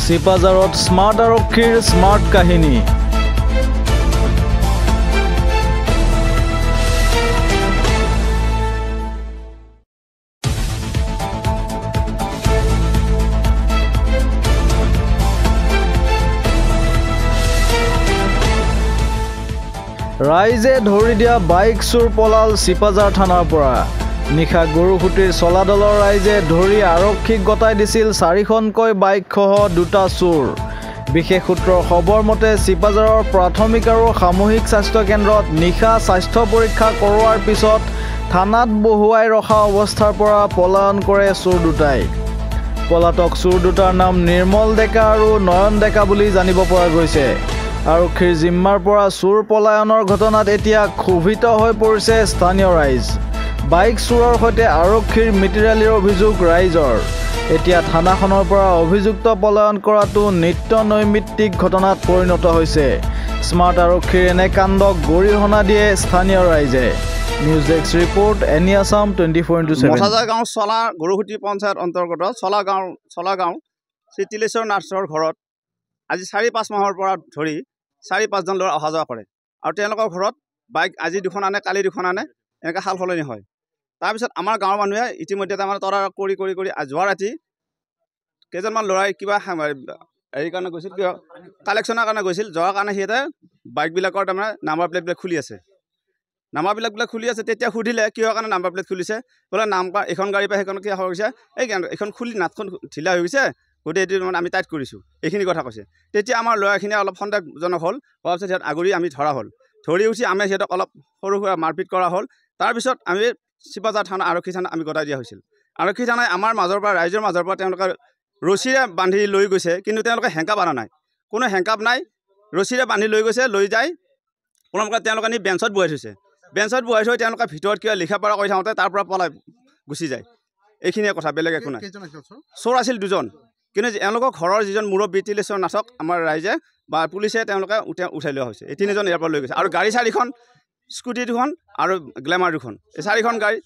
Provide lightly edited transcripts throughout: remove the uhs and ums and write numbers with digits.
চিপাঝাৰত smart আৰক্ষীৰ smart কাহিনী। ৰাইজে ধৰি দিয়া বাইক চোৰ পলাল চিপাঝাৰ থানাৰ পৰা। নিশা গৰুসুটিৰ চলাদলৰ ৰাইজে ধৰি আৰক্ষীক গতাই দিছিল 4খনকৈ বাইকসহ 2টা চোৰ। বিশেষ সূত্ৰৰ খবৰ মতে চিপাঝাৰৰ প্ৰাথমিক আৰু সামূহিক স্বাস্থ্য কেন্দ্ৰত নিশা স্বাস্থ্য পৰীক্ষা কৰোৱাৰ পিছত থানাত বহুৱাই ৰখা অৱস্থাৰ পৰা পলায়ন কৰে চোৰ দুটাই। পলাতক চোৰ দুটাৰ নাম নিৰ্মল ডেকা আৰু নয়ন ডেকা বুলি জানিব পৰা গৈছে। আৰক্ষীৰ জিম্মাৰ পৰা চোৰ পলায়নৰ ঘটনাত এতিয়া ক্ষোভিত হৈ পৰিছে স্থানীয় ৰাইজ। বাইক চোৰৰ সৈতে আৰক্ষীৰ মিতিৰালিৰ অভিযোগ ৰাইজৰ। এতিয়া থানাখনৰ পৰা অভিযুক্ত পলায়ন কৰাটো নিত্য নৈমিত্তিক ঘটনাত পৰিণত হৈছে। স্মাৰ্ট আৰক্ষীৰ এনে কাণ্ডক গৰিহণা দিয়ে স্থানীয় ৰাইজে। News desk report, any Assam 24/7। মথাজাৰ গাঁও চলা গৰুসুটি পঞ্চায়ত অন্তৰ্গত চলা গাঁও শ্ৰী তিলেশ্বৰ নাথৰ ঘৰত আজি 4-5 মাহৰ পৰা ধৰি 4-5জন ল'ৰা অহা যোৱা কৰে আৰু তেওঁলোকৰ ঘৰত বাইক আজি 2খন আনে, কালি 2খন আনে, এনেকৈ সাল সলনি হয়। তাৰপিছত আমাৰ গাঁৱৰ মানুহে ইতিমধ্যে তাৰমানে তদাৰক কৰি যোৱা ৰাতি কেইজনমান ল'ৰাই কিবা হেৰি কাৰণে গৈছিল, কিবা কালেকশ্যনৰ কাৰণে গৈছিল। যোৱাৰ কাৰণে সিহঁতে বাইকবিলাকৰ তাৰমানে নাম্বাৰ প্লেটবিলাক খুলি আছে। তেতিয়া সুধিলে কিহৰ কাৰণে নাম্বাৰ প্লেট খুলিছে, বোলে এখন গাড়ীৰ পৰা সেইখন কিয় হৈছে, এইখন খুলি নাটখন ঢিলা হৈ গৈছে, গোটেইটো মানে আমি টাইট কৰিছোঁ, এইখিনি কথা কৈছে। তেতিয়া আমাৰ ল'ৰাখিনিয়ে অলপ সন্দেহজনক হ'ল, হোৱাৰ পিছত সিহঁত আগৰি আমি ধৰি উঠি আমি সিহঁতক অলপ সৰু সুৰা মাৰপিট কৰা হ'ল। তাৰপিছত আমি চিপাঝাৰ থানা আৰক্ষী থানা আমি গতাই দিয়া হৈছিল। আৰক্ষী থানাই আমাৰ মাজৰ পৰা ৰাইজৰ মাজৰ পৰা তেওঁলোকে ৰছীৰে বান্ধি লৈ গৈছে, কিন্তু তেওঁলোকে হেংকাপ আনা নাই, কোনো হেংকাপ নাই, ৰছীৰে বান্ধি লৈ গৈছে। লৈ যাই কোনোমতে তেওঁলোকে নি বেঞ্চত বহাই থৈছে। বেঞ্চত বহাই থৈ তেওঁলোকে ভিতৰত কিবা লিখা পঢ়া কৰি থাকোঁতে তাৰ পৰা পলাই গুচি যায়। এইখিনিয়ে কথা, বেলেগ একো নাই। চোৰ আছিল 2জন, কিন্তু এওঁলোকৰ ঘৰৰ যিজন মুৰব্বী তিলেশ্বৰ নাথক আমাৰ ৰাইজে বা পুলিচে তেওঁলোকে উঠাই লোৱা হৈছে। এই 3জন ইয়াৰ পৰা লৈ গৈছে আৰু গাড়ী 4খন, স্কুটি 2খন আৰু গ্লেমাৰ 2খন, এই 4খন গাড়ী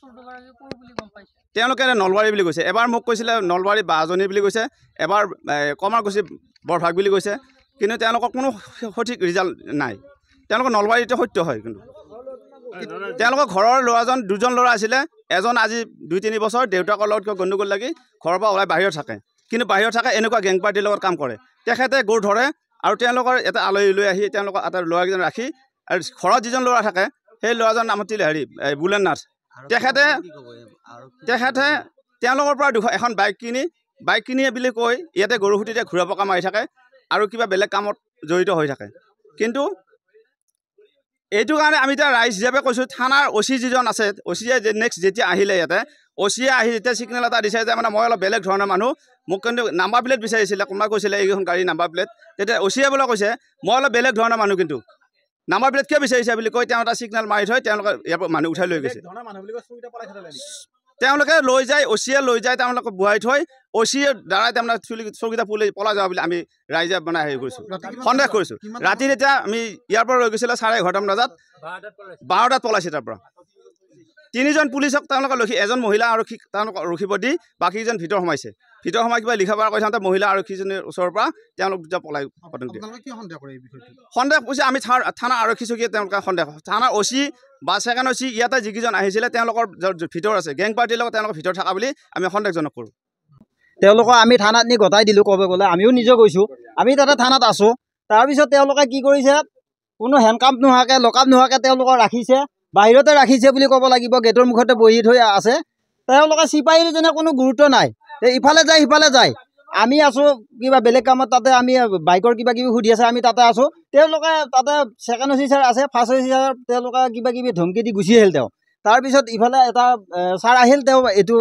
তেওঁলোকে নলবাৰী বুলি কৈছে। এবাৰ মোক কৈছিলে নলবাৰী বাজনী বুলি কৈছে, এবাৰ কমাৰকুছি বৰভাগ বুলি কৈছে, কিন্তু তেওঁলোকৰ কোনো সঠিক ৰিজাল্ট নাই। তেওঁলোকৰ নলবাৰীতে সত্য হয়, কিন্তু তেওঁলোকৰ ঘৰৰ ল'ৰাজন 2জন ল'ৰা আছিলে। এজন আজি 2-3 বছৰ দেউতাকৰ লগত কিয় গণ্ডগোল লাগি ঘৰৰ পৰা ওলাই বাহিৰত থাকে, কিন্তু বাহিৰত থাকে এনেকুৱা গেং পাৰ্টিৰ লগত কাম কৰে। তেখেতে গৰু ধৰে আৰু তেওঁলোকৰ এটা আলহী লৈ আহি তেওঁলোকৰ এটা ল'ৰাকেইজন ৰাখি, আৰু ঘৰত যিজন ল'ৰা থাকে সেই ল'ৰাজনৰ নাম আছিল বুলেন নাথ। তেখেতে তেওঁলোকৰ পৰা এখন বাইক কিনি বুলি কৈ ইয়াতে গৰুসুটিতে ঘূৰা পকা মাৰি থাকে আৰু কিবা বেলেগ কামত জড়িত হৈ থাকে। কিন্তু এইটো কাৰণে আমি এতিয়া ৰাইজ হিচাপে কৈছোঁ, থানাৰ OC যিজন আছে, OCয়ে নেক্সট যেতিয়া আহিলে ইয়াতে OCয়ে আহি যেতিয়া ছিগনেল এটা দিছে যে মানে মই অলপ বেলেগ ধৰণৰ মানুহ, মোক কিন্তু নাম্বাৰ প্লেট বিচাৰিছিলে, কোনোবাই কৈছিলে এইখন গাড়ী নাম্বাৰ প্লেট, তেতিয়া OCয়ে বোলে কৈছে মই অলপ বেলেগ ধৰণৰ মানুহ, কিন্তু নাম্বাৰ প্লেট কিয় বিচাৰিছে বুলি কৈ তেওঁ এটা ছিগনেল মাৰি থৈ তেওঁলোকে ইয়াৰ পৰা মানুহ উঠাই লৈ গৈছে। তেওঁলোকে লৈ যায়, OCয়ে লৈ যায়, তেওঁলোকক বুহাই থৈ OCয়ে দ্বাৰাই তাৰমানে চৌকিটা পলাই যোৱা বুলি আমি ৰাইজে মানে হেৰি কৰিছোঁ, সন্দেহ কৰিছোঁ। ৰাতি তেতিয়া আমি ইয়াৰ পৰা লৈ গৈছিলে 11:30 বজাত, 12টাত পলাইছে। তাৰ পৰা 3জন পুলিচক তেওঁলোকে এজন মহিলা আৰক্ষীক তেওঁলোকক ৰখিব দি বাকীজন ভিতৰ সোমাই কিবা লিখা পঢ়া কৰি থাকোঁতে মহিলা আৰক্ষীজনীৰ ওচৰৰ পৰা তেওঁলোক দুটা পলাই দিয়ে। সন্দেহ কৈছে আমি থানা আৰক্ষী চকীয়ে তেওঁলোকে সন্দেহ, থানাৰ OC বা ছেকেণ্ড OC ইয়াতে যিকেইজন আহিছিলে তেওঁলোকৰ ভিতৰ আছে, গেং পাৰ্টিৰ লগত তেওঁলোকৰ ভিতৰত থকা বুলি আমি সন্দেহজনক কৰোঁ। তেওঁলোকক আমি থানাত নি গতাই দিলোঁ। ক'ব গ'লে আমিও নিজে গৈছোঁ, আমি তাতে থানাত আছোঁ। তাৰপিছত তেওঁলোকে কি কৰিছে, কোনো হেণ্ডকাপ নোহোৱাকৈ, লকআপ নোহোৱাকৈ তেওঁলোকক ৰাখিছে, বাহিৰতে ৰাখিছে বুলি ক'ব লাগিব। গেটৰ মুখতে বহি থৈ আছে। তেওঁলোকে চিপাহীৰ যেনে কোনো গুৰুত্ব নাই, ইফালে যায় সিফালে যায়। আমি আছোঁ কিবা বেলেগ কামত, তাতে আমি বাইকৰ কিবা কিবি সুধি আছে, আমি তাতে আছোঁ। তেওঁলোকে তাতে ছেকেণ্ড OC ছাৰ আছে, ফাৰ্ষ্ট OC ছাৰ তেওঁলোকে কিবা কিবি ধমকি দি গুচি আহিল। তাৰপিছত ইফালে এটা ছাৰ আহিল, তেওঁ এইটো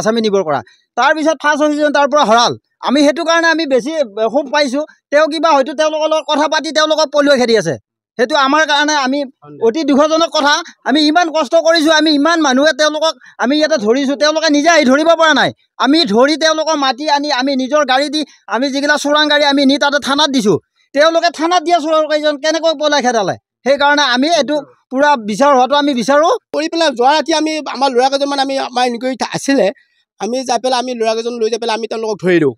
আছামী নিবৰ কৰা। তাৰপিছত ফাৰ্ষ্ট OC জন তাৰ পৰা হৰাল। আমি সেইটো কাৰণে আমি বেছি ক্ষোভ পাইছোঁ। তেওঁ কিবা হয়তো তেওঁলোকৰ লগত কথা পাতি তেওঁলোকক পলুৱাই খেদি আছে। সেইটো আমাৰ কাৰণে আমি অতি দুখজনক কথা। আমি ইমান কষ্ট কৰিছোঁ, আমি ইমান মানুহে তেওঁলোকক আমি ইয়াতে ধৰিছোঁ, তেওঁলোকে নিজে আহি ধৰিব পৰা নাই। আমি ধৰি তেওঁলোকক মাতি আনি আমি নিজৰ গাড়ী দি আমি যিগিলা চোৰাং গাড়ী আমি নি তাতে থানাত দিছোঁ। তেওঁলোকে থানাত দিয়া চোৰাং কেইজন কেনেকৈ পলাই খেদালে, সেইকাৰণে আমি এইটো পুৰা বিচাৰ হোৱাটো আমি বিচাৰোঁ। কৰি পেলাই যোৱা ৰাতি আমি আমাৰ ল'ৰা কেইজনমান আমাৰ এনেকৈ আছিলে, আমি যাই পেলাই আমি ল'ৰা কেইজন লৈ যাই পেলাই আমি তেওঁলোকক ধৰি দিওঁ।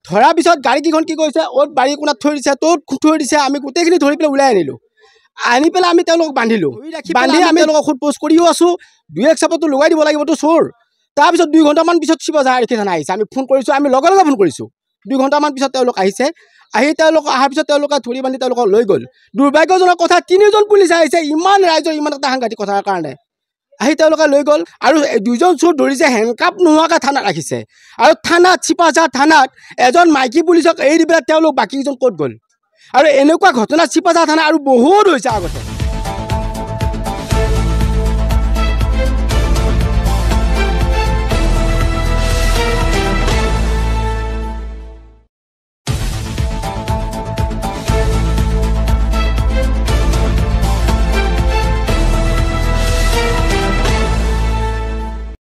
ধৰাৰ পিছত গাড়ীকেইখন কি কৰিছে অ'ত বাৰী কোণাত থৈ দিছে ত'ত থৈ দিছে আমি গোটেইখিনি ধৰি পেলাই ওলাই আনিলোঁ আনি পেলাই আমি তেওঁলোকক বান্ধিলোঁ বান্ধি আমি তেওঁলোকক সোধ পোছ কৰিও আছোঁ 2 চাপতো লগাই দিব লাগিবতো চোৰ তাৰপিছত 2 ঘণ্টামান পিছত চিপাঝাৰ আৰক্ষী থানা আহিছে আমি ফোন কৰিছোঁ আমি লগে লগে ফোন কৰিছোঁ 2 ঘণ্টামান পিছত তেওঁলোক আহিছে আহি তেওঁলোক অহাৰ পিছত তেওঁলোকে ধৰি বান্ধি তেওঁলোকক লৈ গ'ল দুৰ্ভাগ্যজনক কথা 3জন পুলিচ আহিছে ইমান ৰাইজৰ ইমান এটা সাংঘাতিক কথাৰ কাৰণে আহি তেওঁলোকে লৈ গ'ল আৰু 2জন চোৰ ধৰিছে হেণ্ডকাপ নোহোৱাকৈ থানাত ৰাখিছে আৰু থানাত চিপাঝাৰ থানাত এজন মাইকী পুলিচক এৰি দি পেলাই তেওঁলোক বাকীকেইজন ক'ত গ'ল আৰু এনেকুৱা ঘটনা চিপাঝাৰ থানা আৰু বহুত হৈছে আগতে